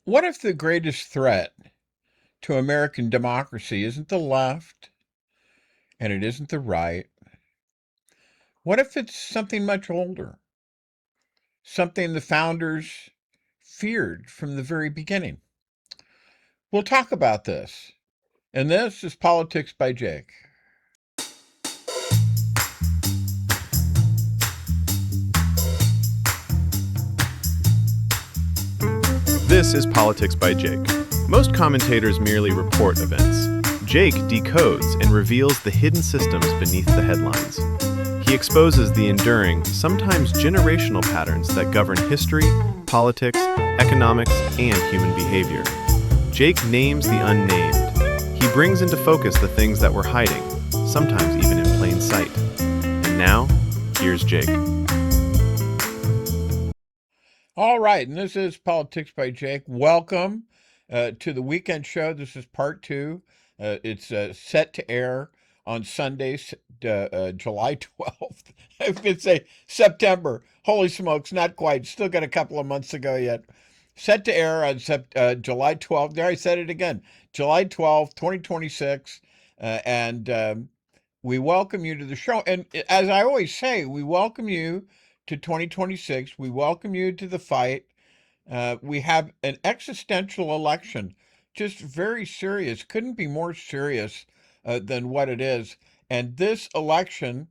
What if the greatest threat to American democracy isn't the left and it isn't the right? What if it's something much older? Something the founders feared from the very beginning? We'll talk about this. And this is Politics by Jake. This is Politics by Jake. Most commentators merely report events. Jake decodes and reveals the hidden systems beneath the headlines. He exposes the enduring, sometimes generational patterns that govern history, politics, economics, and human behavior. Jake names the unnamed. He brings into focus the things that were hiding, sometimes even in plain sight. And now, here's Jake. All right, and this is Politics by Jake. Welcome to the weekend show. This is part two. It's set to air on Sunday, July 12th. I was going to say September. Holy smokes, not quite. Still got a couple of months to go yet. Set to air on July 12th. There, I said it again. July 12th, 2026. And we welcome you to the show. And as I always say, we welcome you to 2026. We welcome you to the fight. We have an existential election, just very serious. Couldn't be more serious than what it is. And this election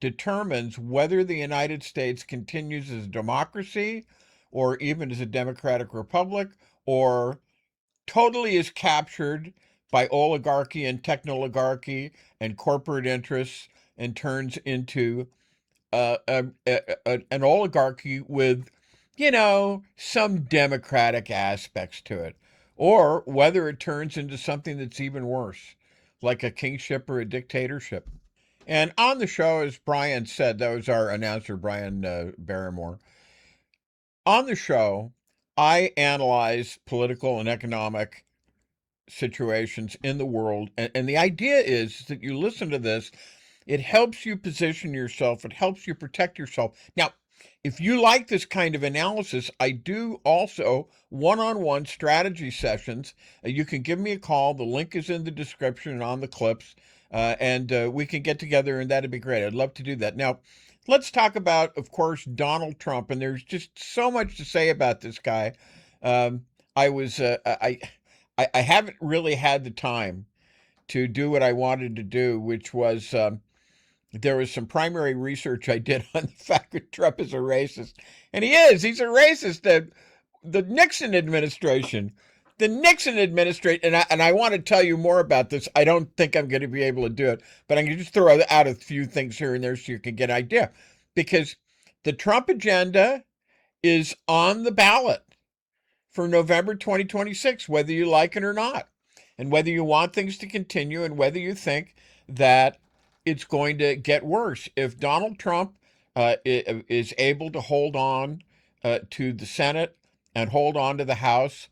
determines whether the United States continues as a democracy or even as a democratic republic or totally is captured by oligarchy and technologarchy and corporate interests and turns into an oligarchy with, some democratic aspects to it, or whether it turns into something that's even worse, like a kingship or a dictatorship. And on the show, as Brian said, that was our announcer, Brian Barrymore. On the show, I analyze political and economic situations in the world. And the idea is that you listen to this, it helps you position yourself, it helps you protect yourself. Now, if you like this kind of analysis, I do also one-on-one strategy sessions. You can give me a call. The link is in the description and on the clips, and we can get together, and that'd be great. I'd love to do that. Now, let's talk about, of course, Donald Trump, and there's just so much to say about this guy. I was, I haven't really had the time to do what I wanted to do, which was there was some primary research I did on the fact that Trump is a racist. And he is. He's a racist. The Nixon administration, and I want to tell you more about this. I don't think I'm going to be able to do it, but I'm going to just throw out a few things here and there so you can get an idea. Because the Trump agenda is on the ballot for November 2026, whether you like it or not, and whether you want things to continue and whether you think that it's going to get worse. If Donald Trump is able to hold on to the Senate and hold on to the House,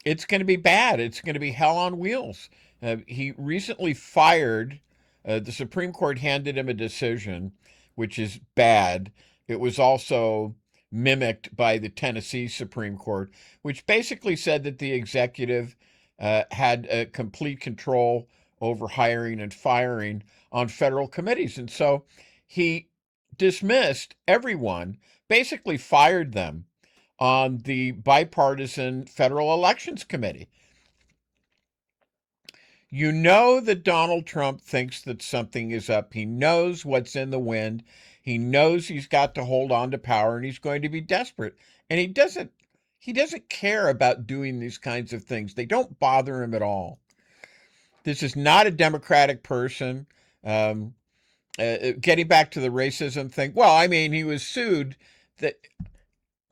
it's going to be bad. It's going to be hell on wheels. He recently fired, the Supreme Court handed him a decision, which is bad. It was also mimicked by the Tennessee Supreme Court, which basically said that the executive had complete control over hiring and firing on federal committees. And so he dismissed everyone, basically fired them on the bipartisan Federal Elections Committee. You know that Donald Trump thinks that something is up. He knows what's in the wind. He knows he's got to hold on to power and he's going to be desperate. And he doesn't care about doing these kinds of things. They don't bother him at all. This is not a democratic person. Getting back to the racism thing, well, I mean, he was sued. That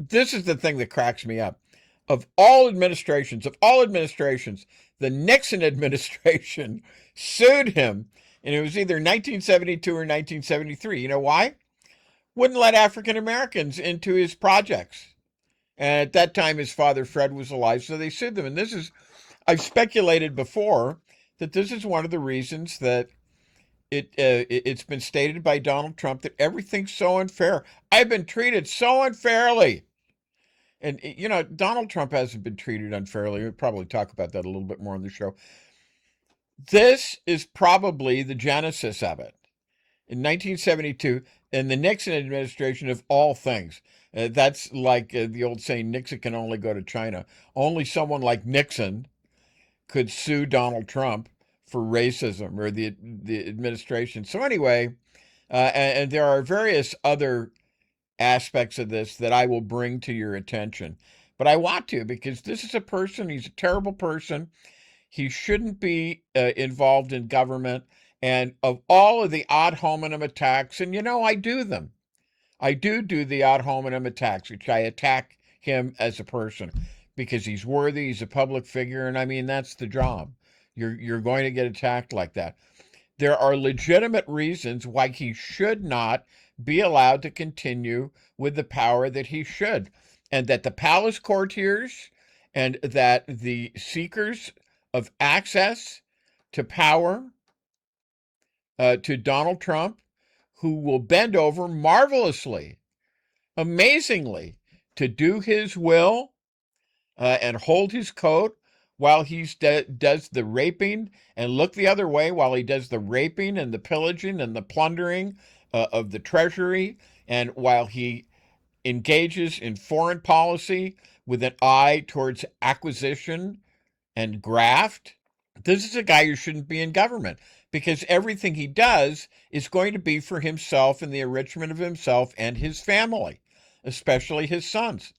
This is the thing that cracks me up. Of all administrations, the Nixon administration sued him, and it was either 1972 or 1973. You know why? Wouldn't let African Americans into his projects. And at that time, his father, Fred, was alive, so they sued them. And I've speculated before that this is one of the reasons that it's been stated by Donald Trump that everything's so unfair. I've been treated so unfairly. And, Donald Trump hasn't been treated unfairly. We'll probably talk about that a little bit more on the show. This is probably the genesis of it. In 1972, in the Nixon administration, of all things, that's like the old saying, Nixon can only go to China. Only someone like Nixon could sue Donald Trump for racism, or the administration. So anyway, and there are various other aspects of this that I will bring to your attention. But I want to, because this is a person, he's a terrible person. He shouldn't be involved in government. And of all of the ad hominem attacks, and I do them. I do the ad hominem attacks, which I attack him as a person because he's worthy, he's a public figure, and I mean that's the job. You're going to get attacked like that. There are legitimate reasons why he should not be allowed to continue with the power that he should, and that the palace courtiers and that the seekers of access to power, to Donald Trump, who will bend over marvelously, amazingly, to do his will, and hold his coat while he does the raping, and look the other way while he does the raping and the pillaging and the plundering of the treasury, and while he engages in foreign policy with an eye towards acquisition and graft. This is a guy who shouldn't be in government, because everything he does is going to be for himself and the enrichment of himself and his family, especially his sons,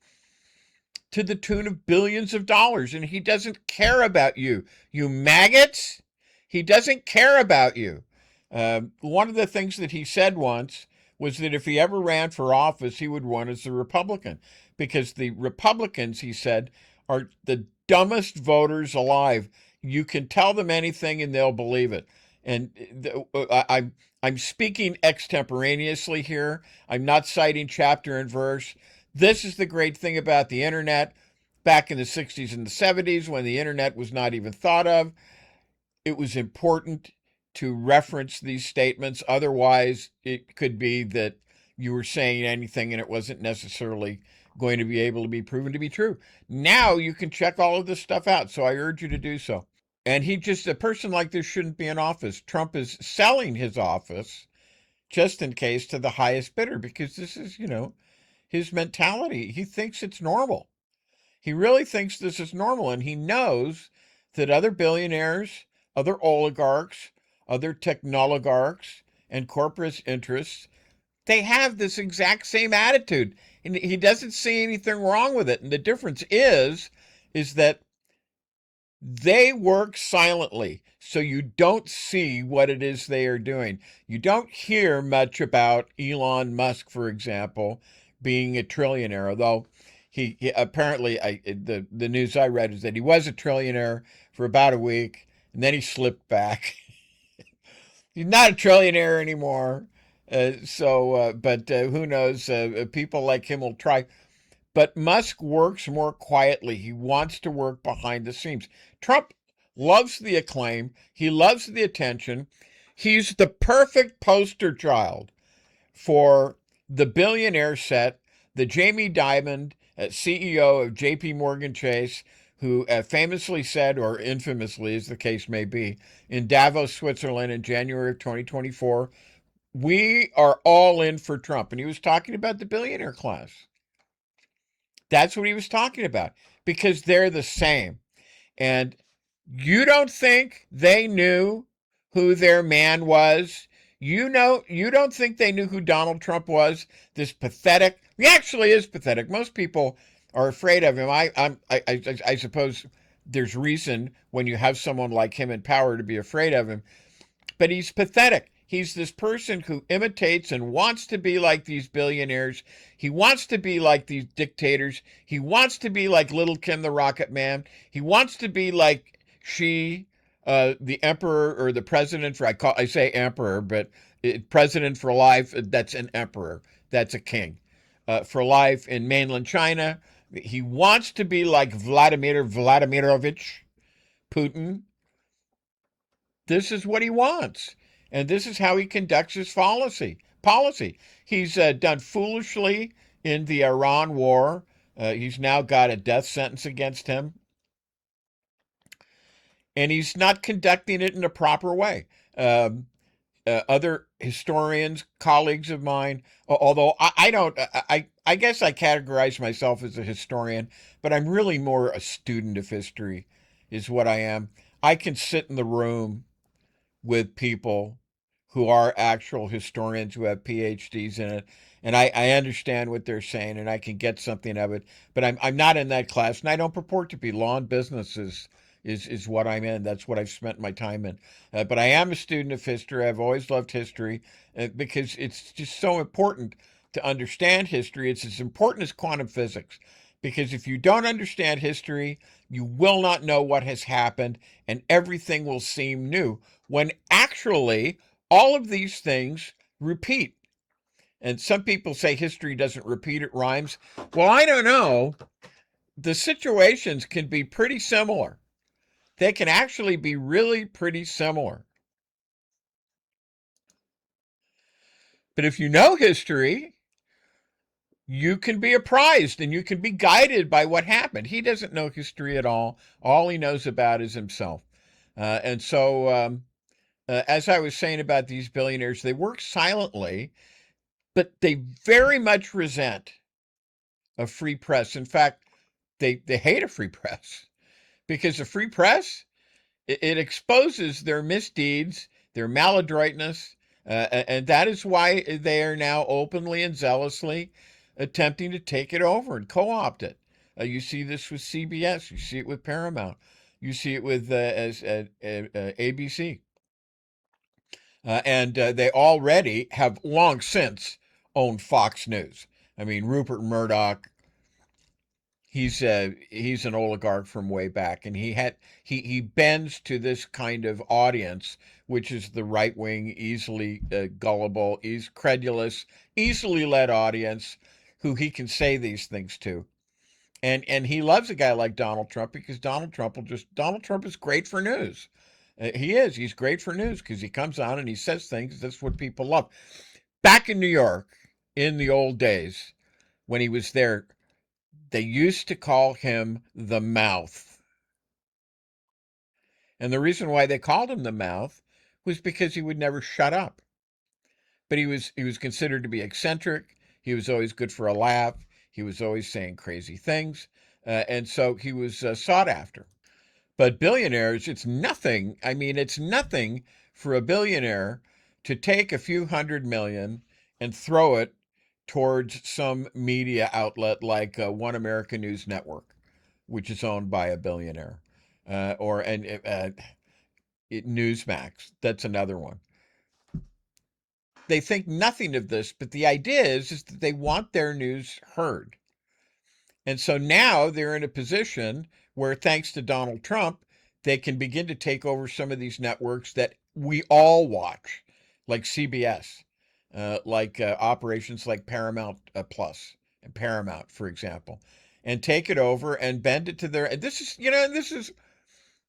to the tune of billions of dollars. And he doesn't care about you, you maggots. He doesn't care about you. One of the things that he said once was that if he ever ran for office, he would run as a Republican, because the Republicans, he said, are the dumbest voters alive. You can tell them anything and they'll believe it. And I'm speaking extemporaneously here. I'm not citing chapter and verse. This is the great thing about the internet. Back in the 60s and the 70s, when the internet was not even thought of, it was important to reference these statements. Otherwise, it could be that you were saying anything and it wasn't necessarily going to be able to be proven to be true. Now you can check all of this stuff out. So I urge you to do so. And a person like this shouldn't be in office. Trump is selling his office just in case to the highest bidder, because this is, his mentality. He thinks it's normal. He really thinks this is normal, and he knows that other billionaires, other oligarchs, other technologarchs, and corporate interests, they have this exact same attitude, and he doesn't see anything wrong with it. And the difference is that they work silently, so you don't see what it is they are doing. You don't hear much about Elon Musk, for example, being a trillionaire, although he apparently, the news I read is that he was a trillionaire for about a week, and then he slipped back. He's not a trillionaire anymore. But who knows? People like him will try. But Musk works more quietly. He wants to work behind the scenes. Trump loves the acclaim. He loves the attention. He's the perfect poster child for the billionaire set, the Jamie Dimon, CEO of JP Morgan Chase, who famously said, or infamously as the case may be, in Davos, Switzerland in January of 2024, we are all in for Trump. And he was talking about the billionaire class. That's what he was talking about, because they're the same. And you don't think they knew who their man was? You don't think they knew who Donald Trump was? This pathetic. He actually is pathetic. Most people are afraid of him. I suppose there's reason when you have someone like him in power to be afraid of him. But he's pathetic. He's this person who imitates and wants to be like these billionaires. He wants to be like these dictators. He wants to be like Little Kim the Rocket Man. He wants to be like Xi, the emperor or the president for, I say emperor, but president for life. That's an emperor. That's a king for life in mainland China. He wants to be like Vladimir Vladimirovich Putin. This is what he wants. And this is how he conducts his policy. He's done foolishly in the Iran war, He's now got a death sentence against him, and he's not conducting it in a proper way. Um, Other historians, colleagues of mine, although I don't, I guess I categorize myself as a historian, but I'm really more a student of history, is what I am. I can sit in the room with people who are actual historians who have PhDs in it, and I understand what they're saying, and I can get something of it. But I'm not in that class, and I don't purport to be. Law and business is what I'm in. That's what I've spent my time in. But I am a student of history. I've always loved history because it's just so important to understand history. It's as important as quantum physics. Because if you don't understand history, you will not know what has happened, and everything will seem new when actually all of these things repeat. And some people say history doesn't repeat, it rhymes. Well, I don't know. The situations can be pretty similar. They can actually be really pretty similar. But if you know history, you can be apprised and you can be guided by what happened. He doesn't know history at all. All he knows about is himself. As I was saying about these billionaires, they work silently, but they very much resent a free press. In fact, they hate a free press because a free press, it exposes their misdeeds, their maladroitness, and that is why they are now openly and zealously attempting to take it over and co-opt it. You see this with CBS, you see it with Paramount, you see it with ABC, and they already have long since owned Fox News. I mean, Rupert Murdoch, he's an oligarch from way back, and he bends to this kind of audience, which is the right wing, easily gullible, credulous, easily led audience, who he can say these things to. And he loves a guy like Donald Trump because Donald Trump is great for news. He is. He's great for news because he comes on and he says things. That's what people love. Back in New York, in the old days, when he was there, they used to call him the Mouth. And the reason why they called him the Mouth was because he would never shut up. But he was considered to be eccentric. He was always good for a laugh. He was always saying crazy things. And so he was sought after. But billionaires, it's nothing. I mean, it's nothing for a billionaire to take a few $100 million and throw it towards some media outlet like One American News Network, which is owned by a billionaire, or Newsmax. That's another one. They think nothing of this, but the idea is that they want their news heard. And so now they're in a position where, thanks to Donald Trump, they can begin to take over some of these networks that we all watch, like CBS, like operations like Paramount Plus and Paramount, for example, and take it over and bend it to their. And this is,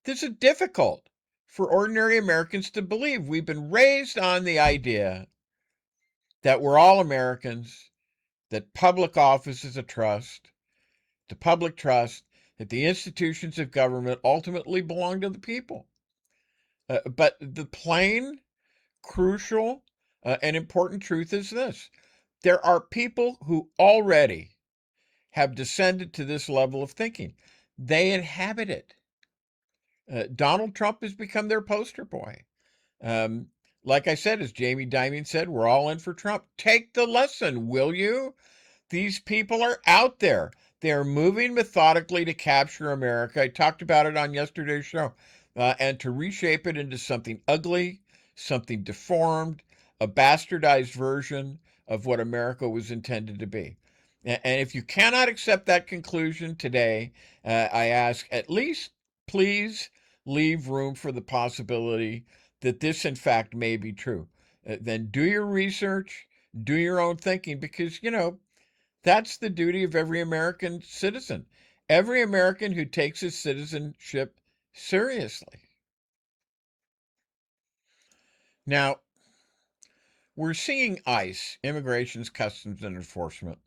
this is difficult for ordinary Americans to believe. We've been raised on the idea that we're all Americans, that public office is a trust, the public trust, that the institutions of government ultimately belong to the people. But the plain, crucial, and important truth is this: there are people who already have descended to this level of thinking. They inhabit it. Donald Trump has become their poster boy. Um, like I said, as Jamie Dimon said, we're all in for Trump. Take the lesson, will you? These people are out there. They're moving methodically to capture America. I talked about it on yesterday's show. And to reshape it into something ugly, something deformed, a bastardized version of what America was intended to be. And if you cannot accept that conclusion today, I ask, at least please leave room for the possibility that this, in fact, may be true. Then do your research, do your own thinking, because, that's the duty of every American citizen. Every American who takes his citizenship seriously. Now, we're seeing ICE, Immigrations, Customs, and Enforcement,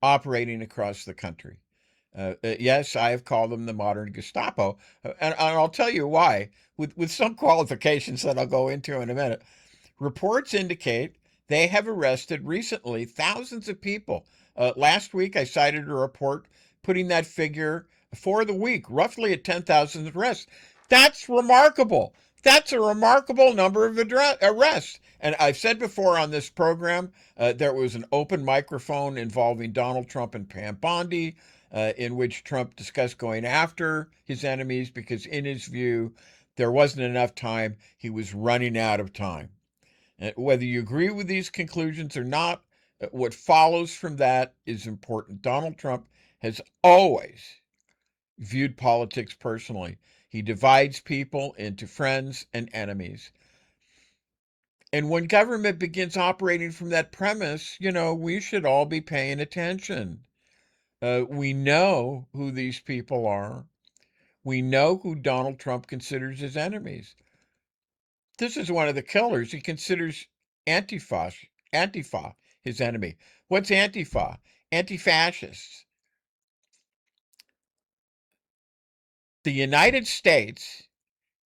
operating across the country. Yes, I have called them the modern Gestapo, and I'll tell you why, with some qualifications that I'll go into in a minute. Reports indicate they have arrested recently thousands of people. Last week, I cited a report putting that figure for the week roughly at 10,000 arrests. That's remarkable. That's a remarkable number of arrests. And I've said before on this program, there was an open microphone involving Donald Trump and Pam Bondi, in which Trump discussed going after his enemies because, in his view, there wasn't enough time. He was running out of time. Whether you agree with these conclusions or not, what follows from that is important. Donald Trump has always viewed politics personally. He divides people into friends and enemies. And when government begins operating from that premise, we should all be paying attention. We know who these people are. We know who Donald Trump considers his enemies. This is one of the killers. He considers Antifa his enemy. What's Antifa? Anti-fascists. The United States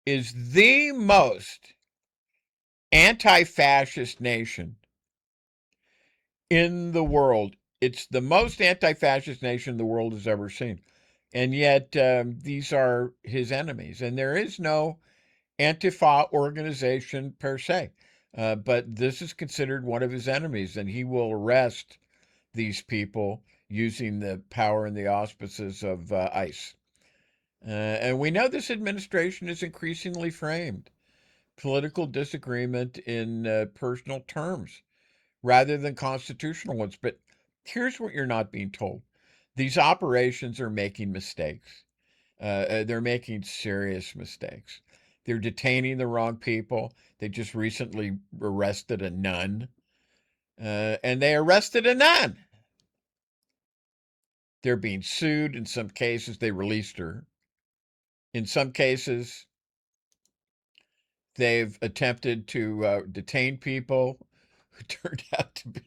is the most anti-fascist nation in the world. It's the most anti-fascist nation the world has ever seen. And yet, these are his enemies. And there is no Antifa organization per se. But this is considered one of his enemies, and he will arrest these people using the power and the auspices of ICE. And we know this administration is increasingly framed political disagreement in personal terms rather than constitutional ones. But here's what you're not being told. These operations are making mistakes. They're making serious mistakes. They're detaining the wrong people. They just recently arrested a nun. And they arrested a nun. They're being sued. In some cases, they released her. In some cases, they've attempted to detain people who turned out to be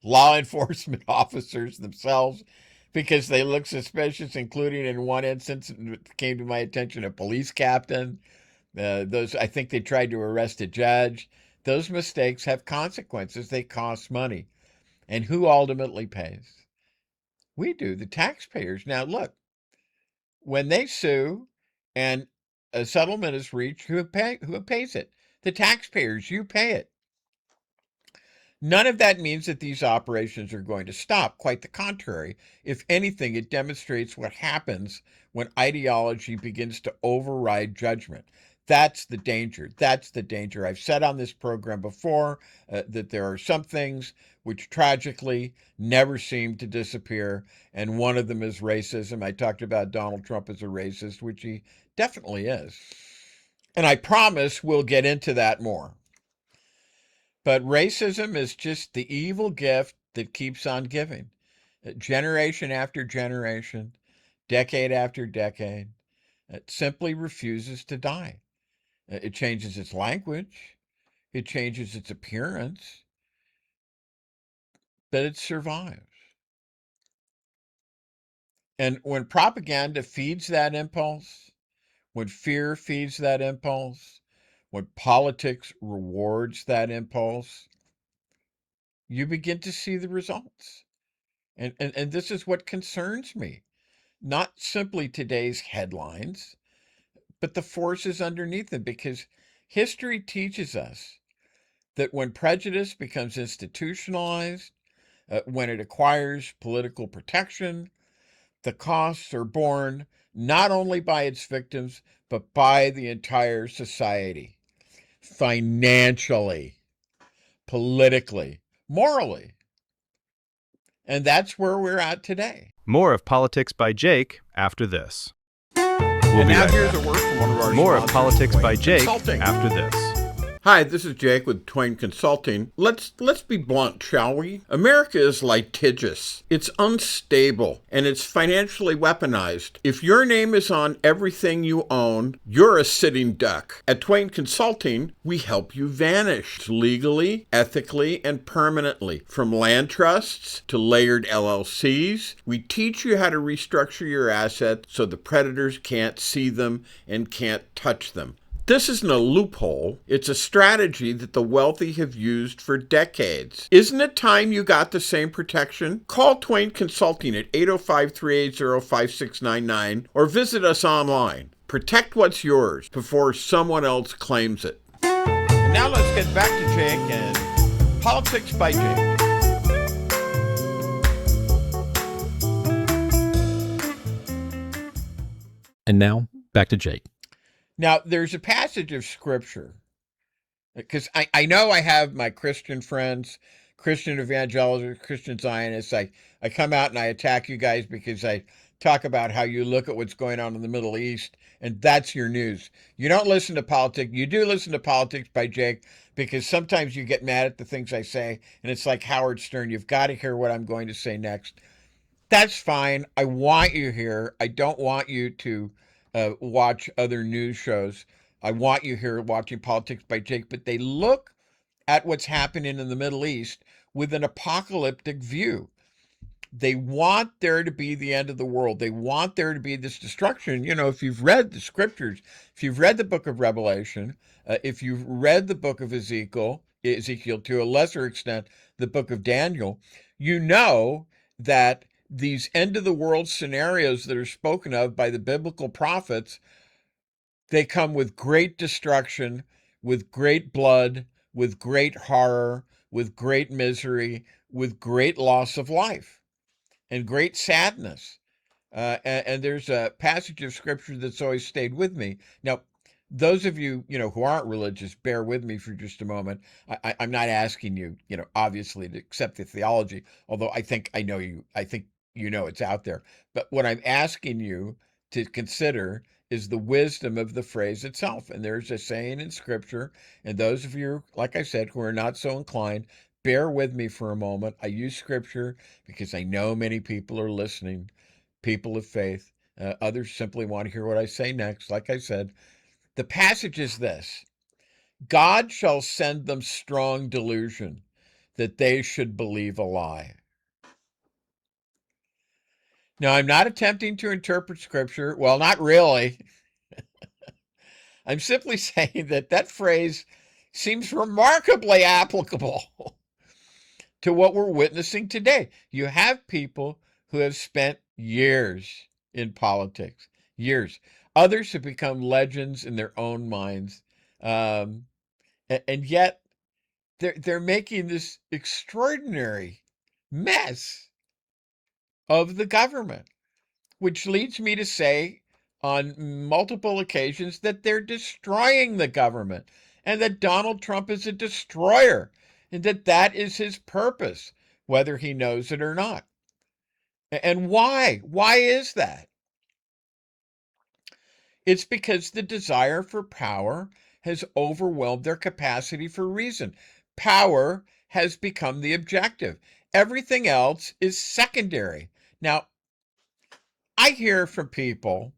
law enforcement officers themselves because they look suspicious, including in one instance, it came to my attention, a police captain. I think they tried to arrest a judge. Those mistakes have consequences. They cost money. And who ultimately pays? We do, the taxpayers. Now, look, when they sue and a settlement is reached, who pays it? The taxpayers. You pay it. None of that means that these operations are going to stop. Quite the contrary. If anything, it demonstrates what happens when ideology begins to override judgment. That's the danger. That's the danger. I've said on this program before that there are some things which tragically never seem to disappear, and one of them is racism. I talked about Donald Trump as a racist, which he definitely is. And I promise we'll get into that more. But racism is just the evil gift that keeps on giving. Generation after generation, decade after decade, it simply refuses to die. It changes its language, it changes its appearance, but it survives. And when propaganda feeds that impulse, when fear feeds that impulse, when politics rewards that impulse, you begin to see the results. And this is what concerns me. Not simply today's headlines, but the forces underneath them, because history teaches us that when prejudice becomes institutionalized, when it acquires political protection, the costs are borne not only by its victims, but by the entire society, financially, politically, morally. And that's where we're at today. More of Politics by Jake after this. We'll And be now right here's back. a word from one of our More of sponsors, Politics by Wayne Jake Consulting. after this. Hi, this is Jake with Twain Consulting. Let's be blunt, shall we? America is litigious. It's unstable and it's financially weaponized. If your name is on everything you own, you're a sitting duck. At Twain Consulting, we help you vanish legally, ethically, and permanently. From land trusts to layered LLCs, we teach you how to restructure your assets so the predators can't see them and can't touch them. This isn't a loophole. It's a strategy that the wealthy have used for decades. Isn't it time you got the same protection? Call Twain Consulting at 805-380-5699 or visit us online. Protect what's yours before someone else claims it. And now let's get back to Jake and Politics by Jake. And now, back to Jake. Now, there's a passage of scripture, because I know I have my Christian friends, Christian evangelicals, Christian Zionists. I come out and I attack you guys because I talk about how you look at what's going on in the Middle East, and that's your news. You don't listen to politics. You do listen to Politics by Jake, because sometimes you get mad at the things I say, and it's like Howard Stern. You've got to hear what I'm going to say next. That's fine. I want you here. I don't want you to watch other news shows. I want you here watching Politics by Jake, but they look at what's happening in the Middle East with an apocalyptic view. They want there to be the end of the world. They want there to be this destruction. You know, if you've read the scriptures, if you've read the book of Revelation, if you've read the book of Ezekiel to a lesser extent, the book of Daniel, you know that these end of the world scenarios that are spoken of by the biblical prophets, they come with great destruction, with great blood, with great horror, with great misery, with great loss of life and great sadness. And there's a passage of scripture that's always stayed with me. Now, those of you, who aren't religious, bear with me for just a moment. I'm not asking you, obviously to accept the theology, although I think I know you. I think it's out there. But what I'm asking you to consider is the wisdom of the phrase itself. And there's a saying in scripture, and those of you, like I said, who are not so inclined, bear with me for a moment. I use scripture because I know many people are listening, people of faith. Others simply want to hear what I say next. Like I said, the passage is this: God shall send them strong delusion that they should believe a lie. Now, I'm not attempting to interpret scripture. Well, not really. I'm simply saying that phrase seems remarkably applicable to what we're witnessing today. You have people who have spent years in politics, years. Others have become legends in their own minds. And yet they're making this extraordinary mess of the government, which leads me to say on multiple occasions that they're destroying the government and that Donald Trump is a destroyer and that is his purpose, whether he knows it or not. And why? Why is that? It's because the desire for power has overwhelmed their capacity for reason. Power has become the objective. Everything else is secondary. Now, I hear from people,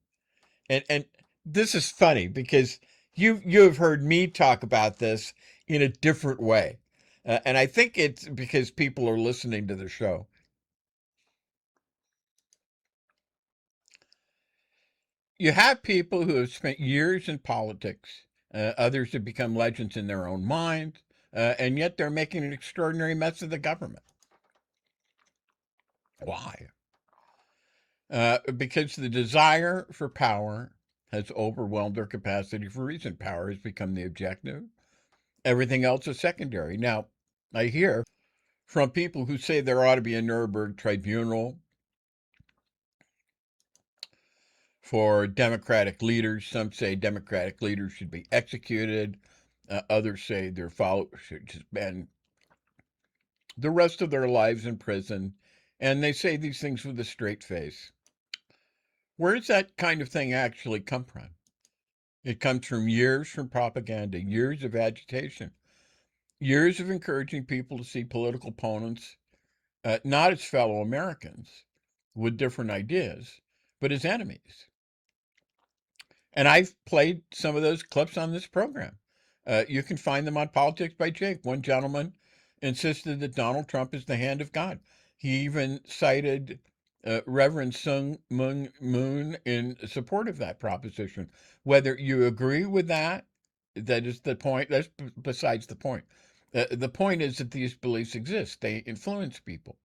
and this is funny because you've heard me talk about this in a different way. And I think it's because people are listening to the show. You have people who have spent years in politics. Others have become legends in their own mind, and yet they're making an extraordinary mess of the government. Why? Because the desire for power has overwhelmed their capacity for reason. Power has become the objective. Everything else is secondary. Now, I hear from people who say there ought to be a Nuremberg tribunal for Democratic leaders. Some say Democratic leaders should be executed. Others say their followers should spend the rest of their lives in prison. And they say these things with a straight face. Where does that kind of thing actually come from? It comes from years from propaganda, years of agitation, years of encouraging people to see political opponents not as fellow Americans with different ideas, but as enemies. And I've played some of those clips on this program. You can find them on Politics by Jake. One gentleman insisted that Donald Trump is the hand of God. He even cited Reverend Sung Moon Moon in support of that proposition. Whether you agree with that, that is the point. That's besides the point. The point is that these beliefs exist. They influence people.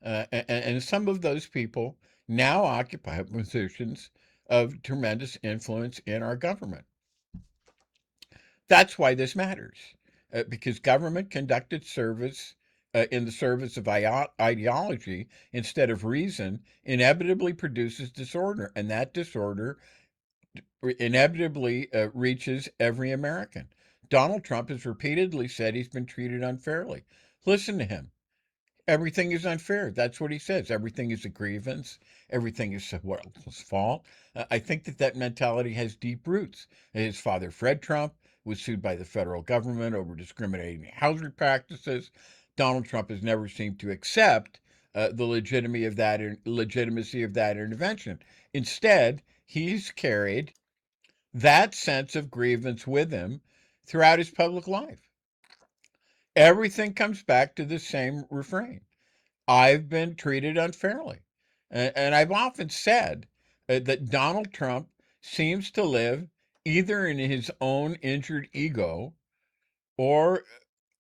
And some of those people now occupy positions of tremendous influence in our government. That's why this matters, because government conducted service in the service of ideology instead of reason inevitably produces disorder, and that disorder inevitably reaches every American. Donald Trump has repeatedly said he's been treated unfairly. Listen to him. Everything is unfair. That's what he says. Everything is a grievance. Everything is someone else's fault. I think that mentality has deep roots. His father, Fred Trump, was sued by the federal government over discriminating housing practices. Donald Trump has never seemed to accept the legitimacy of that intervention. Instead, he's carried that sense of grievance with him throughout his public life. Everything comes back to the same refrain. I've been treated unfairly. And I've often said that Donald Trump seems to live either in his own injured ego or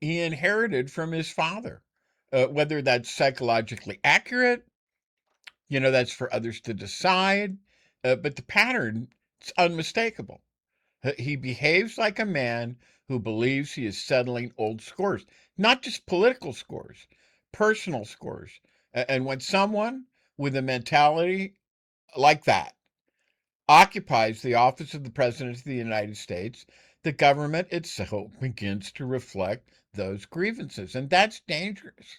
he inherited from his father. Whether that's psychologically accurate, that's for others to decide. But the pattern is unmistakable. He behaves like a man who believes he is settling old scores, not just political scores, personal scores. And when someone with a mentality like that occupies the office of the President of the United States, the government itself begins to reflect those grievances. And that's dangerous.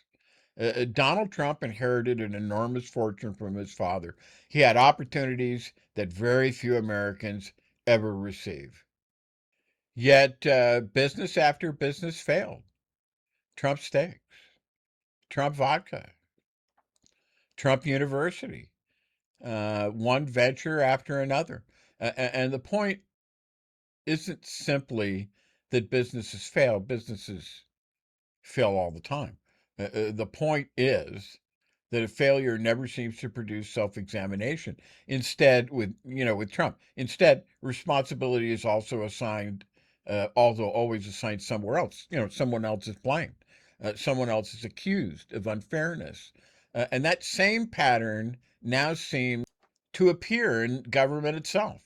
Donald Trump inherited an enormous fortune from his father. He had opportunities that very few Americans ever receive. Yet business after business failed. Trump steaks, Trump vodka, Trump University, one venture after another. And the point isn't simply that businesses fail, businesses fail all the time. The point is that a failure never seems to produce self-examination. Instead, with Trump, instead, responsibility is also assigned, although always assigned somewhere else. Someone else is blamed. Someone else is accused of unfairness. And that same pattern now seems to appear in government itself.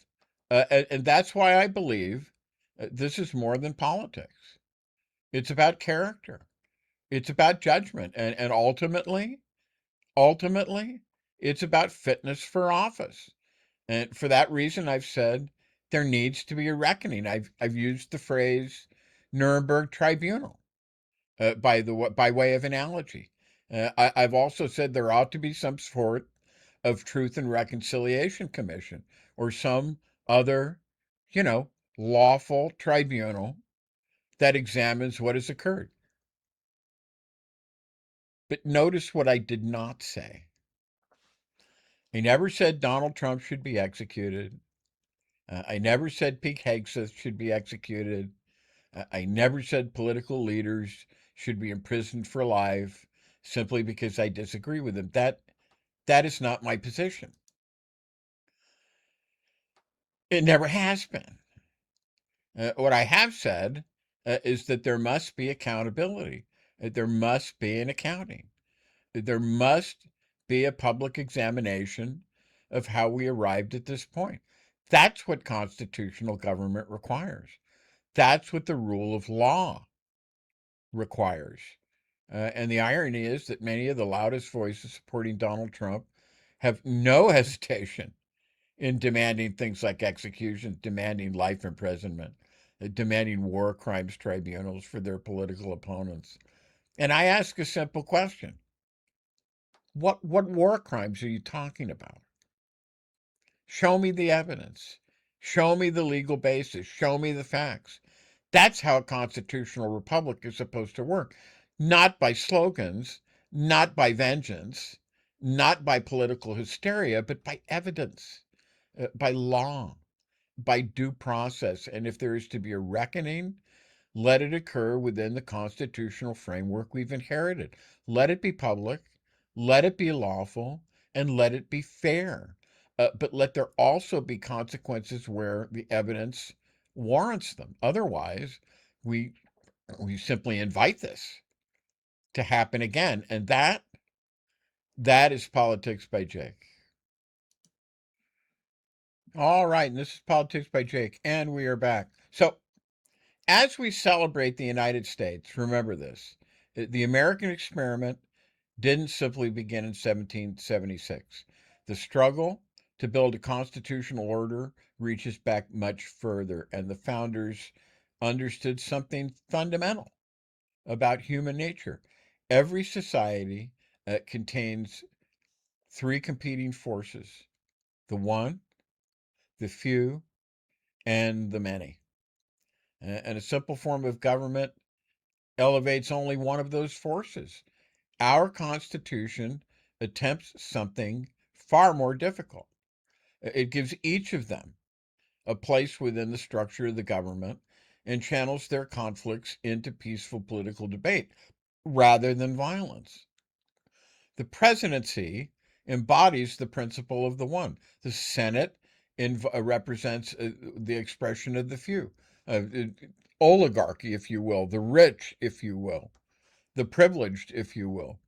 And that's why I believe this is more than politics. It's about character. It's about judgment. And ultimately, it's about fitness for office. And for that reason, I've said there needs to be a reckoning. I've used the phrase Nuremberg Tribunal by way of analogy. I've also said there ought to be some sort of Truth and Reconciliation Commission or some other, you know, lawful tribunal that examines what has occurred. But notice what I did not say. I never said Donald Trump should be executed. I never said Pete Hegseth should be executed. I never said political leaders should be imprisoned for life simply because I disagree with them. That is not my position. It never has been. What I have said is that there must be accountability. There must be an accounting. There must be a public examination of how we arrived at this point. That's what constitutional government requires. That's what the rule of law requires. And the irony is that many of the loudest voices supporting Donald Trump have no hesitation in demanding things like execution, demanding life imprisonment, demanding war crimes tribunals for their political opponents. And I ask a simple question. What war crimes are you talking about? Show me the evidence. Show me the legal basis. Show me the facts. That's how a constitutional republic is supposed to work. Not by slogans, not by vengeance, not by political hysteria, but by evidence, by law, by due process. And if there is to be a reckoning, let it occur within the constitutional framework we've inherited. Let it be public, let it be lawful, and let it be fair. But let there also be consequences where the evidence warrants them. Otherwise, we we simply invite this to happen again, and that is Politics by Jake. All right, and this is Politics by Jake, and we are back. So, as we celebrate the United States, remember this: the American experiment didn't simply begin in 1776. The struggle to build a constitutional order reaches back much further, and the founders understood something fundamental about human nature. Every society contains three competing forces: the one, the few, and the many. And a simple form of government elevates only one of those forces. Our Constitution attempts something far more difficult. It gives each of them a place within the structure of the government and channels their conflicts into peaceful political debate rather than violence. The presidency embodies the principle of the one. The Senate represents the expression of the few, oligarchy, if you will, the rich, if you will, the privileged, if you will.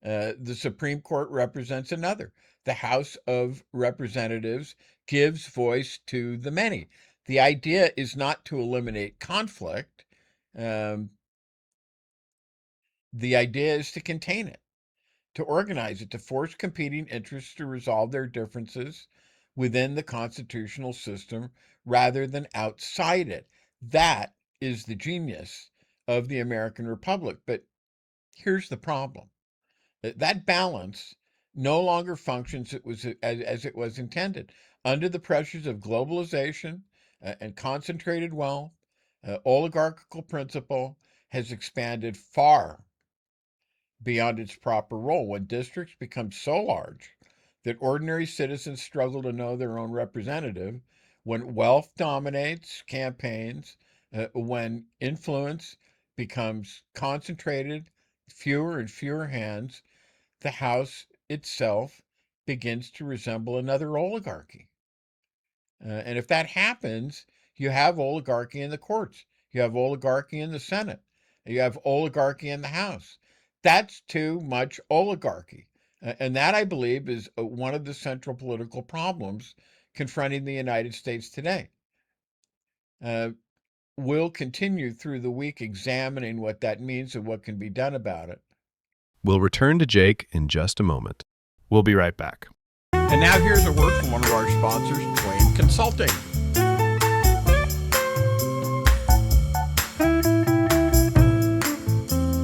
The Supreme Court represents another. The House of Representatives gives voice to the many. The idea is not to eliminate conflict. Um, the idea is to contain it, to organize it, to force competing interests to resolve their differences within the constitutional system rather than outside it. That is the genius of the American Republic. But here's the problem: that balance no longer functions as it was intended. Under the pressures of globalization and concentrated wealth, oligarchical principle has expanded far beyond its proper role. When districts become so large that ordinary citizens struggle to know their own representative, when wealth dominates campaigns, when influence becomes concentrated, fewer and fewer hands, the House itself begins to resemble another oligarchy. And if that happens, you have oligarchy in the courts, you have oligarchy in the Senate, you have oligarchy in the House. That's too much oligarchy. And that, I believe, is one of the central political problems confronting the United States today. Uh, we'll continue through the week examining what that means and what can be done about it. We'll return to Jake in just a moment. We'll be right back. And now here's a word from one of our sponsors, Twain Consulting.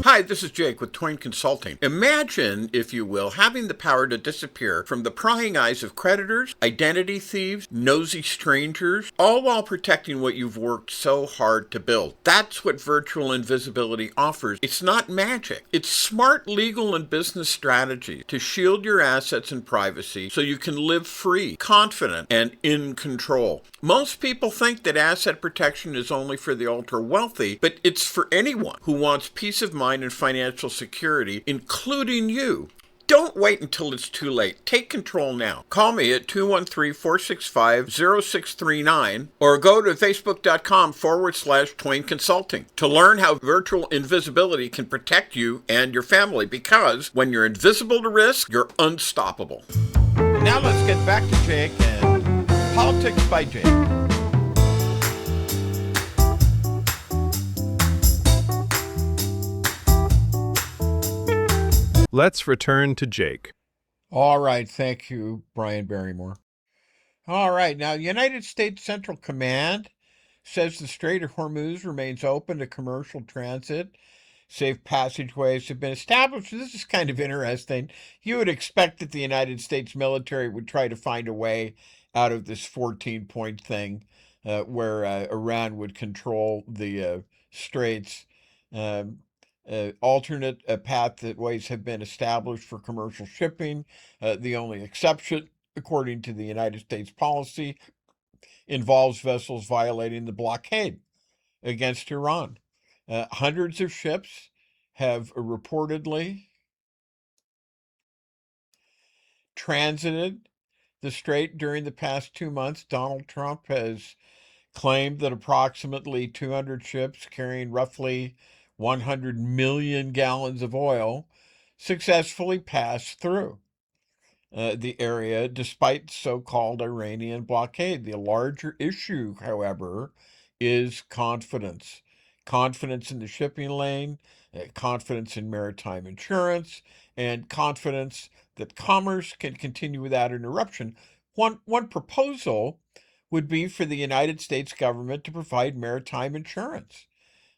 Hi, this is Jake with Twain Consulting. Imagine, if you will, having the power to disappear from the prying eyes of creditors, identity thieves, nosy strangers, all while protecting what you've worked so hard to build. That's what virtual invisibility offers. It's not magic. It's smart legal and business strategy to shield your assets and privacy so you can live free, confident, and in control. Most people think that asset protection is only for the ultra-wealthy, but it's for anyone who wants peace of mind and financial security, including you. Don't wait until it's too late. Take control now. Call me at 213-465-0639 or go to facebook.com/Twain Consulting to learn how virtual invisibility can protect you and your family, because when you're invisible to risk, you're unstoppable. Now let's get back to Jake and Politics by Jake. Let's return to Jake. All right. Thank you, Brian Barrymore. All right. Now, United States Central Command says the Strait of Hormuz remains open to commercial transit. Safe passageways have been established. This is kind of interesting. You would expect that the United States military would try to find a way out of this 14-point thing where Iran would control the straits. Um, alternate pathways have been established for commercial shipping. The only exception, according to the United States policy, involves vessels violating the blockade against Iran. Hundreds of ships have reportedly transited the strait during the past 2 months. Donald Trump has claimed that approximately 200 ships carrying roughly 100 million gallons of oil successfully passed through the area despite so-called Iranian blockade. The larger issue, however, is confidence. Confidence in the shipping lane, confidence in maritime insurance, and confidence that commerce can continue without interruption. One proposal would be for the United States government to provide maritime insurance.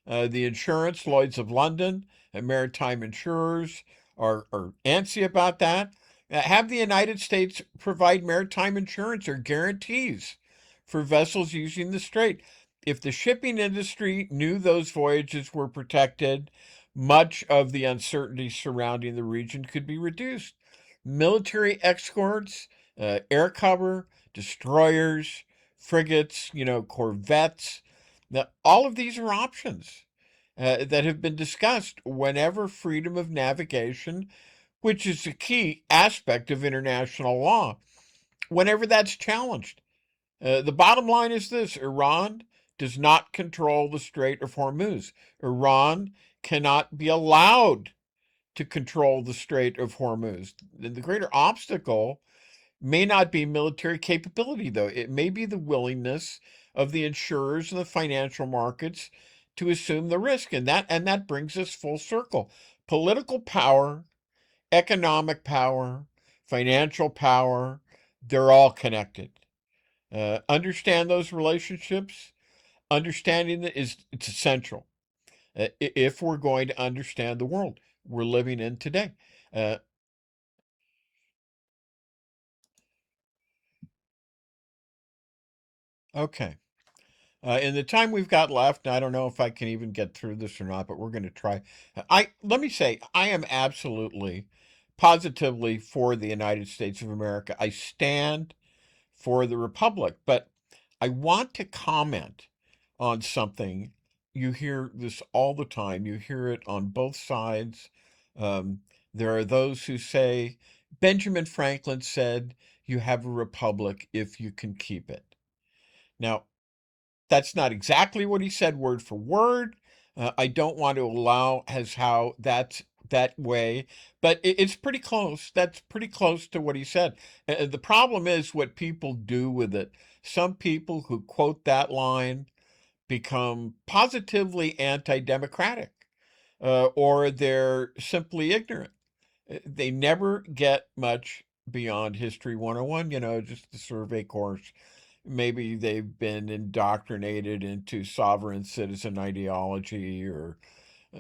The insurance, Lloyd's of London, and maritime insurers are antsy about that. Have the United States provide maritime insurance or guarantees for vessels using the strait. If the shipping industry knew those voyages were protected, much of the uncertainty surrounding the region could be reduced. Military escorts, air cover, destroyers, frigates, corvettes. Now, all of these are options that have been discussed whenever freedom of navigation, which is a key aspect of international law, whenever that's challenged. The bottom line is this: Iran does not control the Strait of Hormuz. Iran cannot be allowed to control the Strait of Hormuz. The greater obstacle may not be military capability, though. It may be the willingness of the insurers and the financial markets to assume the risk. And that brings us full circle. Political power, economic power, financial power, they're all connected. Understand those relationships. Understanding that it's essential if we're going to understand the world we're living in today. Uh, okay. In the time we've got left, I don't know if I can even get through this or not, but we're going to try. Let me say, I am absolutely, positively for the United States of America. I stand for the Republic, but I want to comment on something. You hear this all the time. You hear it on both sides. Um, there are those who say, Benjamin Franklin said, you have a republic if you can keep it. Now, that's not exactly what he said word for word. I don't want to allow as how that's that way, but it's pretty close. That's pretty close to what he said. The problem is what people do with it. Some people who quote that line become positively anti-democratic, or they're simply ignorant. They never get much beyond History 101, just the survey course. Maybe they've been indoctrinated into sovereign citizen ideology or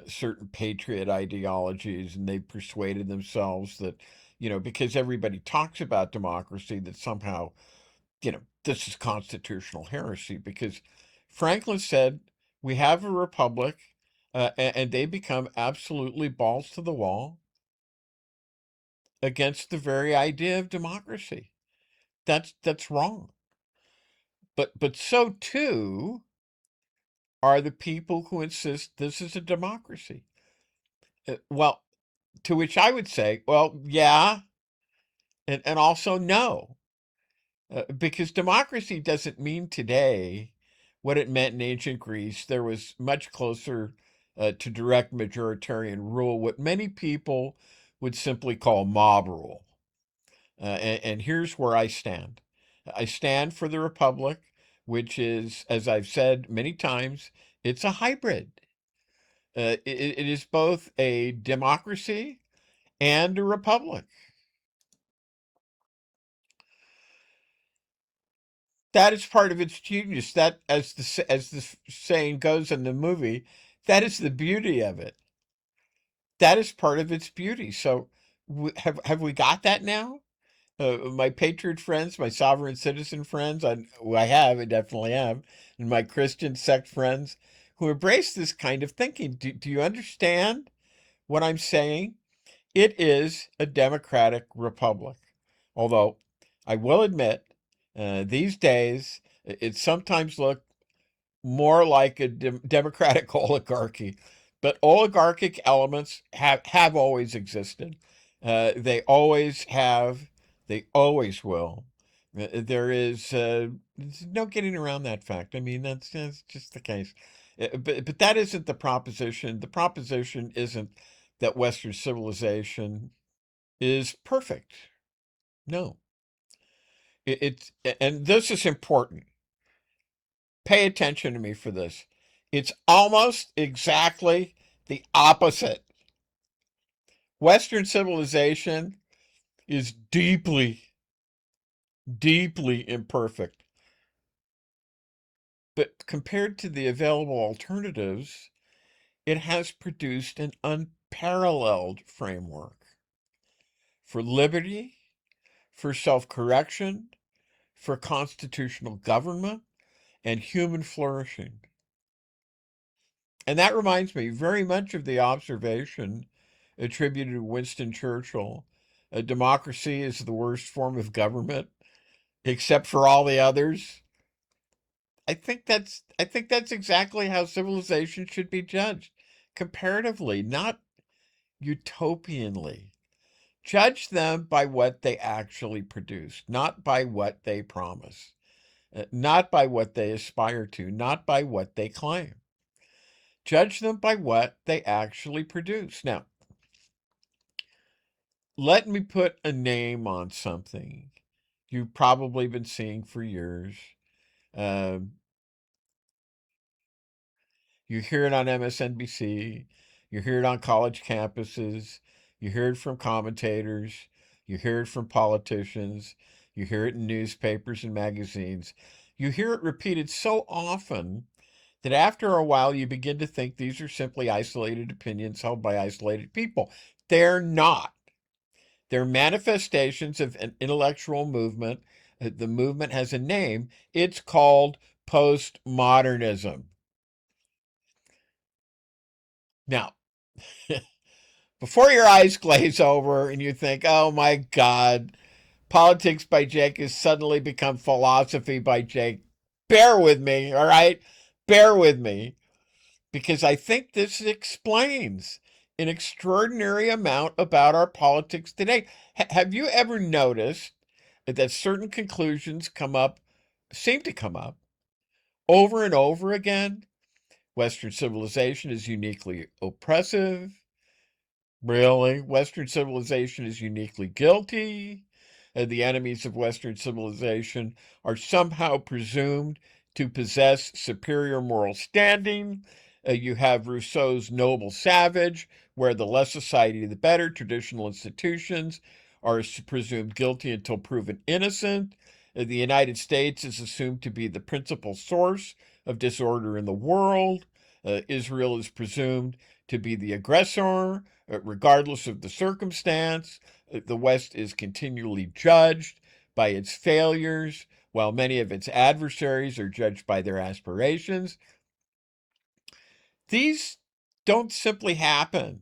certain patriot ideologies, and they've persuaded themselves that, because everybody talks about democracy, that somehow, this is constitutional heresy. Because Franklin said, we have a republic, and they become absolutely balls to the wall against the very idea of democracy. That's wrong. But so too are the people who insist this is a democracy. Well, to which I would say, well, yeah, and also no, because democracy doesn't mean today what it meant in ancient Greece. There was much closer to direct majoritarian rule, what many people would simply call mob rule. And here's where I stand. I stand for the republic, which is, as I've said many times, it's a hybrid. It is both a democracy and a republic. That is part of its genius. That, as the saying goes in the movie, that is the beauty of it. That is part of its beauty. So, have we got that now? My patriot friends, my sovereign citizen friends, I definitely have, and my Christian sect friends who embrace this kind of thinking. Do you understand what I'm saying? It is a democratic republic. Although I will admit, these days, it sometimes looks more like a democratic oligarchy. But oligarchic elements have always existed. They always have. They always will. There's no getting around that fact. I mean, that's just the case. But that isn't the proposition. The proposition isn't that Western civilization is perfect. No, and this is important. Pay attention to me for this. It's almost exactly the opposite. Western civilization is deeply, deeply imperfect. But compared to the available alternatives, it has produced an unparalleled framework for liberty, for self correction, for constitutional government, and human flourishing. And that reminds me very much of the observation attributed to Winston Churchill. Democracy is the worst form of government, except for all the others. I think that's exactly how civilization should be judged, comparatively, not utopianly. Judge them by what they actually produce, not by what they promise, not by what they aspire to, not by what they claim. Judge them by what they actually produce. Now, let me put a name on something you've probably been seeing for years. Um, you hear it on MSNBC, you hear it on college campuses, you hear it from commentators, you hear it from politicians, you hear it in newspapers and magazines. You hear it repeated so often that after a while you begin to think these are simply isolated opinions held by isolated people. They're not. They're manifestations of an intellectual movement. The movement has a name. It's called postmodernism. Now, before your eyes glaze over and you think, oh my God, politics by Jake has suddenly become philosophy by Jake, bear with me, all right? Bear with me, because I think this explains an extraordinary amount about our politics today. Have you ever noticed that certain conclusions seem to come up over and over again? Western civilization is uniquely oppressive. Really? Western civilization is uniquely guilty. The enemies of Western civilization are somehow presumed to possess superior moral standing. You have Rousseau's Noble Savage, where the less society, the better. Traditional institutions are presumed guilty until proven innocent. The United States is assumed to be the principal source of disorder in the world. Israel is presumed to be the aggressor, regardless of the circumstance. The West is continually judged by its failures, while many of its adversaries are judged by their aspirations. These don't simply happen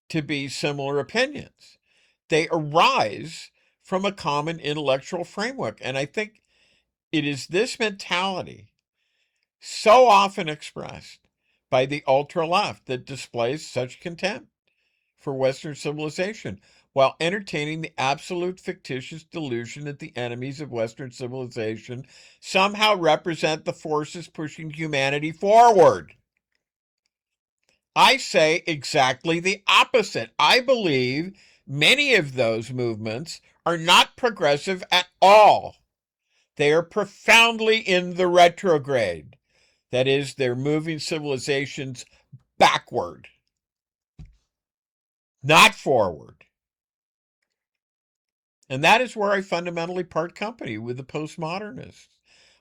to be similar opinions. They arise from a common intellectual framework. And I think it is this mentality, so often expressed by the ultra left, that displays such contempt for Western civilization, while entertaining the absolute fictitious delusion that the enemies of Western civilization somehow represent the forces pushing humanity forward. I say exactly the opposite. I believe many of those movements are not progressive at all. They are profoundly in the retrograde. That is, they're moving civilizations backward, not forward. And that is where I fundamentally part company with the postmodernists.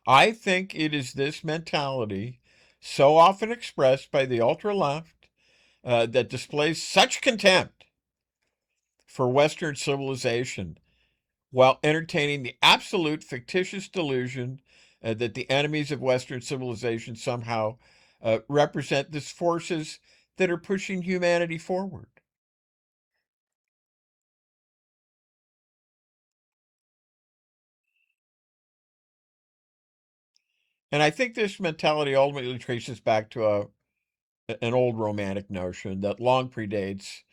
I think it is this mentality, so often expressed by the ultra left, that displays such contempt for Western civilization while entertaining the absolute fictitious delusion that the enemies of Western civilization somehow represent these forces that are pushing humanity forward. And I think this mentality ultimately traces back to an old romantic notion that long predates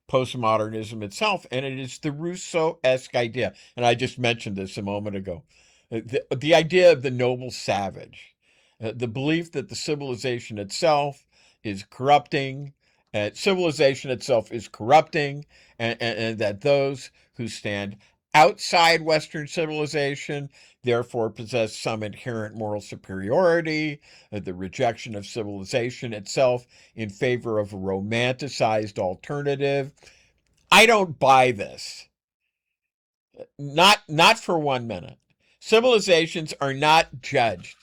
postmodernism itself, and it is the Rousseau-esque idea. And I just mentioned this a moment ago. The idea of the noble savage, the belief that the civilization itself is corrupting, civilization itself is corrupting, and that those who stand outside Western civilization therefore possess some inherent moral superiority, the rejection of civilization itself in favor of a romanticized alternative. I don't buy this. Not for 1 minute. Civilizations are not judged.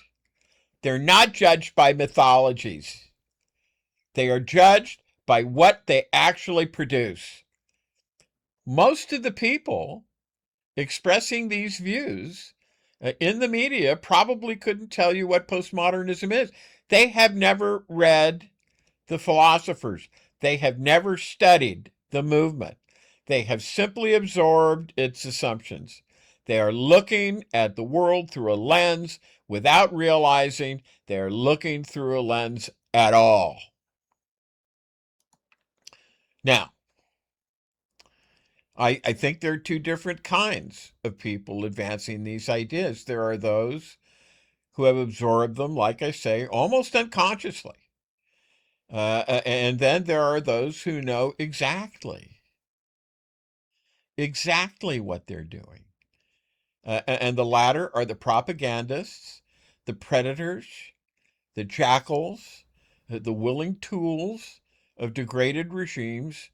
They're not judged by mythologies. They are judged by what they actually produce. Most of the people expressing these views in the media probably couldn't tell you what postmodernism is. They have never read the philosophers. They have never studied the movement. They have simply absorbed its assumptions. They are looking at the world through a lens without realizing they are looking through a lens at all. Now, I think there are two different kinds of people advancing these ideas. There are those who have absorbed them, like I say, almost unconsciously. And then there are those who know exactly what they're doing. And the latter are the propagandists, the predators, the jackals, the willing tools of degraded regimes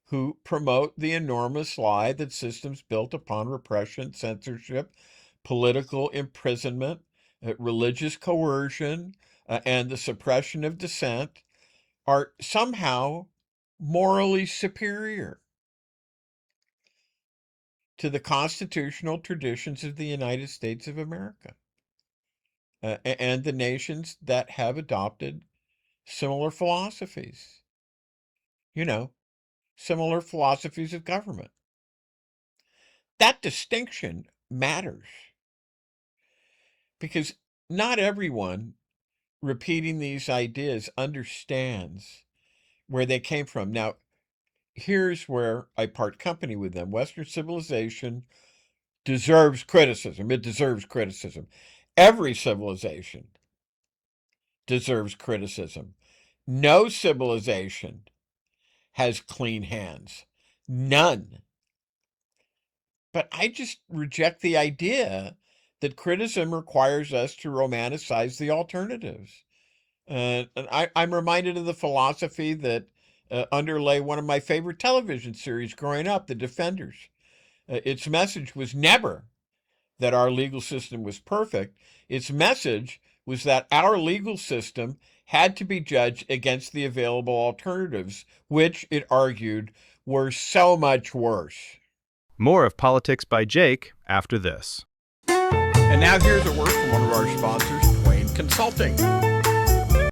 who promote the enormous lie that systems built upon repression, censorship, political imprisonment, religious coercion, and the suppression of dissent are somehow morally superior to the constitutional traditions of the United States of America and the nations that have adopted similar philosophies, you know, similar philosophies of government. That distinction matters because not everyone repeating these ideas understands where they came from. Now, here's where I part company with them. Western civilization deserves criticism. It deserves criticism. Every civilization deserves criticism. No civilization has clean hands. None. But I just reject the idea that criticism requires us to romanticize the alternatives. I'm reminded of the philosophy that underlay one of my favorite television series growing up, The Defenders. Its message was never that our legal system was perfect. Its message was that our legal system had to be judged against the available alternatives, which, it argued, were so much worse. More of Politics by Jake after this. And now here's a word from one of our sponsors, Twain Consulting.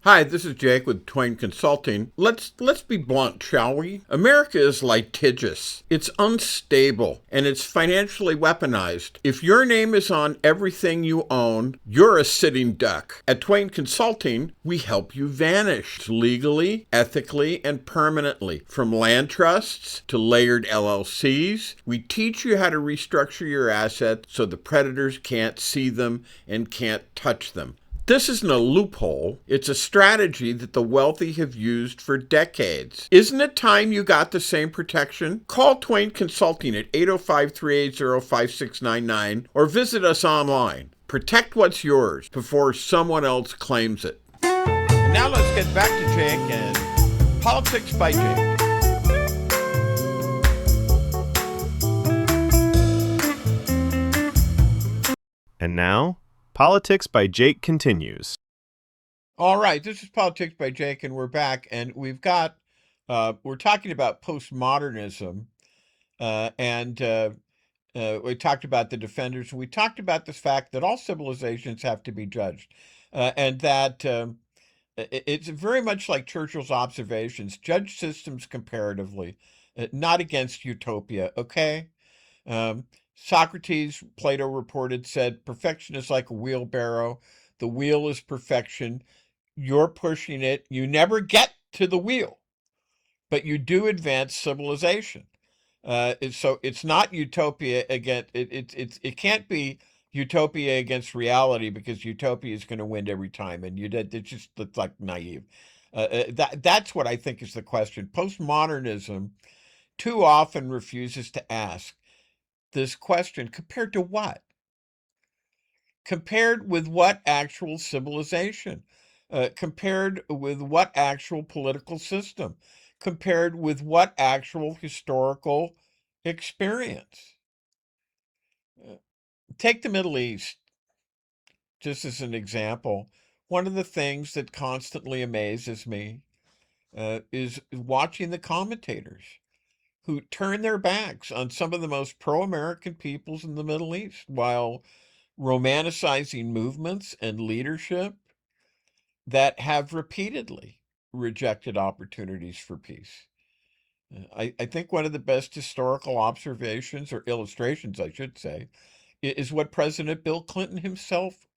Hi, this is Jake with Twain Consulting. Let's be blunt, shall we? America is litigious. It's unstable, and it's financially weaponized. If your name is on everything you own, you're a sitting duck. At Twain Consulting, we help you vanish legally, ethically, and permanently. From land trusts to layered LLCs, we teach you how to restructure your assets so the predators can't see them and can't touch them. This isn't a loophole. It's a strategy that the wealthy have used for decades. Isn't it time you got the same protection? Call Twain Consulting at 805-380-5699 or visit us online. Protect what's yours before someone else claims it. And now let's get back to Jake and Politics by Jake. And now, Politics by Jake continues. All right, this is Politics by Jake, and we're back, and we're talking about postmodernism And we talked about the defenders. We talked about the fact that all civilizations have to be judged, and that it's very much like Churchill's observations: judge systems comparatively, not against utopia. Okay. Um, Socrates, Plato reported, said, perfection is like a wheelbarrow. The wheel is perfection. You're pushing it. You never get to the wheel, but you do advance civilization. So it's not utopia against it can't be utopia against reality, because utopia is going to win every time, and it's just it's like naive. That's what I think is the question. Postmodernism too often refuses to ask this question: compared to what? Compared with what actual civilization? Compared with what actual political system? Compared with what actual historical experience? Take the Middle East just as an example. One of the things that constantly amazes me is watching the commentators who turn their backs on some of the most pro-American peoples in the Middle East, while romanticizing movements and leadership that have repeatedly rejected opportunities for peace. I think one of the best historical observations, or illustrations, I should say, is what President Bill Clinton himself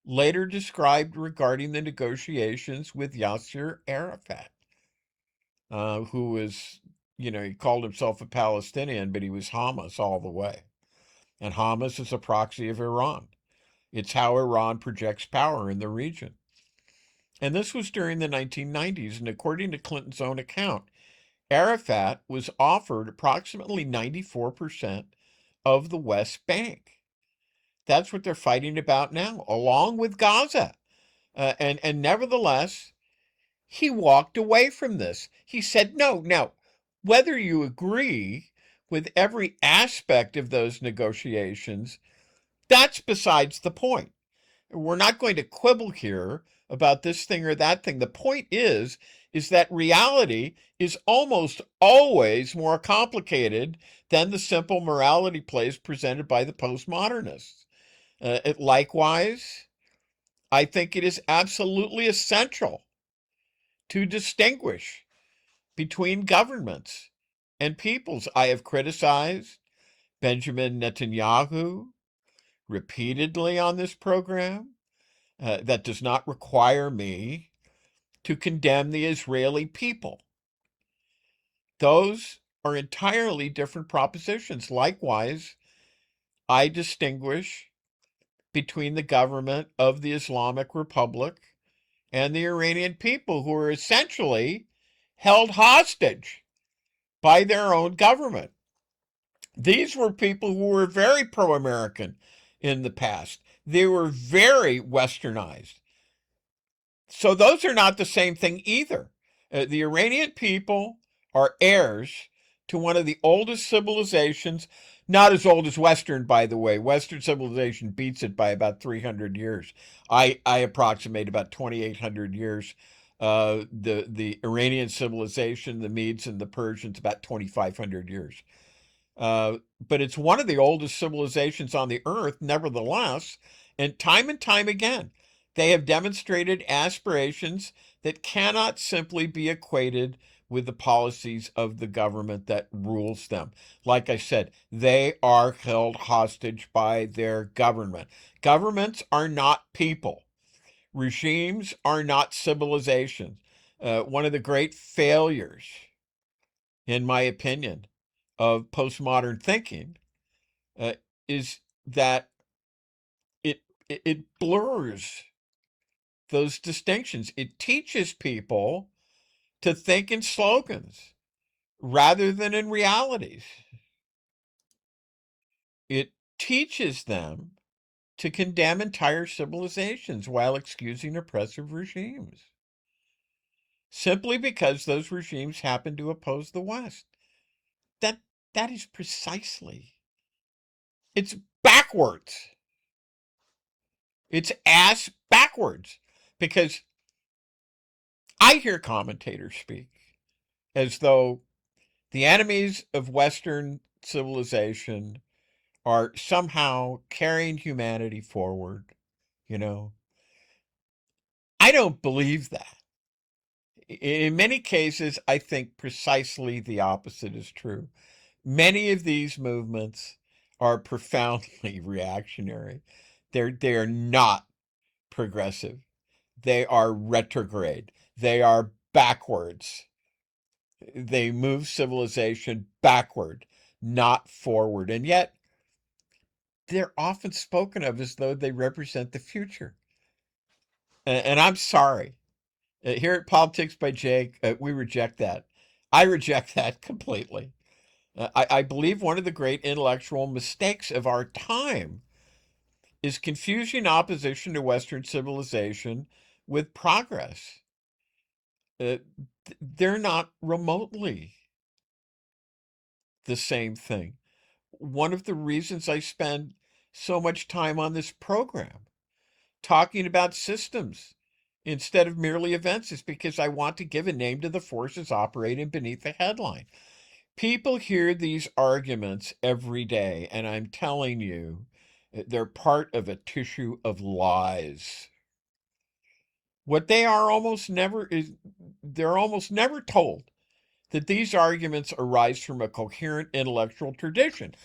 later described regarding the negotiations with Yasser Arafat, who was, he called himself a Palestinian, but he was Hamas all the way. And Hamas is a proxy of Iran. It's how Iran projects power in the region. And this was during the 1990s. And according to Clinton's own account, Arafat was offered approximately 94% of the West Bank. That's what they're fighting about now, along with Gaza. And nevertheless, he walked away from this. He said, no. Now, whether you agree with every aspect of those negotiations, that's besides the point. We're not going to quibble here about this thing or that thing. The point is that reality is almost always more complicated than the simple morality plays presented by the postmodernists. Likewise, I think it is absolutely essential to distinguish between governments and peoples. I have criticized Benjamin Netanyahu repeatedly on this program. That does not require me to condemn the Israeli people. Those are entirely different propositions. Likewise, I distinguish between the government of the Islamic Republic and the Iranian people, who are essentially held hostage by their own government. These were people who were very pro-American in the past. They were very westernized. So those are not the same thing either. The Iranian people are heirs to one of the oldest civilizations, not as old as Western, by the way. Western civilization beats it by about 300 years. I approximate about 2,800 years. The Iranian civilization, the Medes and the Persians, about 2,500 years. But it's one of the oldest civilizations on the earth, nevertheless, and time again, they have demonstrated aspirations that cannot simply be equated with the policies of the government that rules them. Like I said, they are held hostage by their government. Governments are not people. Regimes are not civilizations. One of the great failures, in my opinion, of postmodern thinking uh, is that it blurs those distinctions. It teaches people to think in slogans rather than in realities. It teaches them to condemn entire civilizations while excusing oppressive regimes, simply because those regimes happen to oppose the West. That that is precisely. It's backwards. It's ass backwards, because I hear commentators speak as though the enemies of Western civilization are somehow carrying humanity forward. You know, I don't believe that. In many cases, I think precisely the opposite is true. Many of these movements are profoundly reactionary. They're not progressive. They are retrograde. They are backwards. They move civilization backward, not forward. And yet, they're often spoken of as though they represent the future. And I'm sorry. Here at Politics by Jake, we reject that. I reject that completely. I believe one of the great intellectual mistakes of our time is confusing opposition to Western civilization with progress. Uh, they're not remotely the same thing. One of the reasons I spend so much time on this program talking about systems instead of merely events is because I want to give a name to the forces operating beneath the headline. People hear these arguments every day, and I'm telling you, they're part of a tissue of lies. What they are almost never is, they're almost never told that these arguments arise from a coherent intellectual tradition.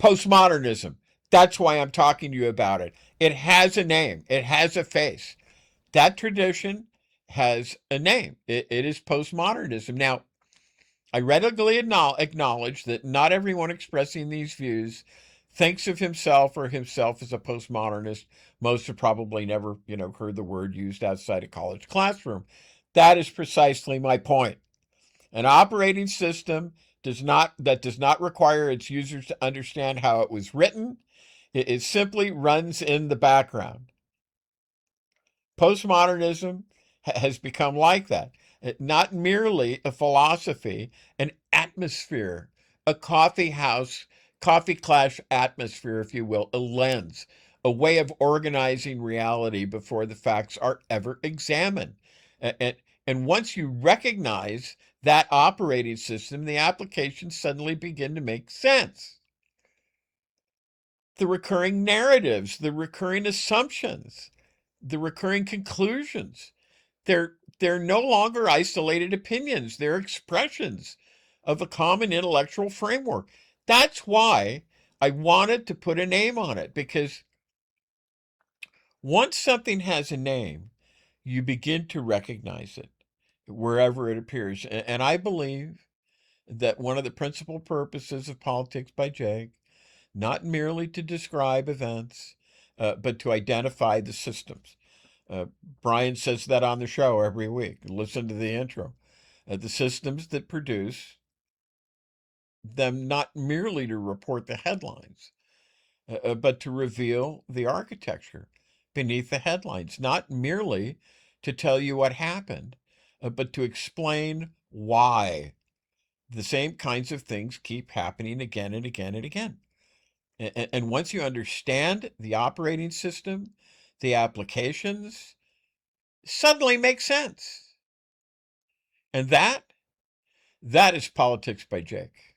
Postmodernism. That's why I'm talking to you about it. It has a name, it has a face. That tradition has a name. It is postmodernism. Now, I readily acknowledge that not everyone expressing these views thinks of himself or himself as a postmodernist. Most have probably never, heard the word used outside a college classroom. That is precisely my point. An operating system does not require its users to understand how it was written. It simply runs in the background. Postmodernism has become like that. Not merely a philosophy, an atmosphere, a coffee clash atmosphere, if you will, a lens, a way of organizing reality before the facts are ever examined. And once you recognize that operating system, the applications suddenly begin to make sense. The recurring narratives, the recurring assumptions, the recurring conclusions. They're no longer isolated opinions. They're expressions of a common intellectual framework. That's why I wanted to put a name on it, because once something has a name, you begin to recognize it wherever it appears. And I believe that one of the principal purposes of Politics by Jake, not merely to describe events, but to identify the systems. Brian says that on the show every week. Listen to the intro. The systems that produce them, not merely to report the headlines, but to reveal the architecture beneath the headlines, not merely to tell you what happened, but to explain why the same kinds of things keep happening again and again and again. And once you understand the operating system, the applications suddenly make sense. And that is Politics by Jake.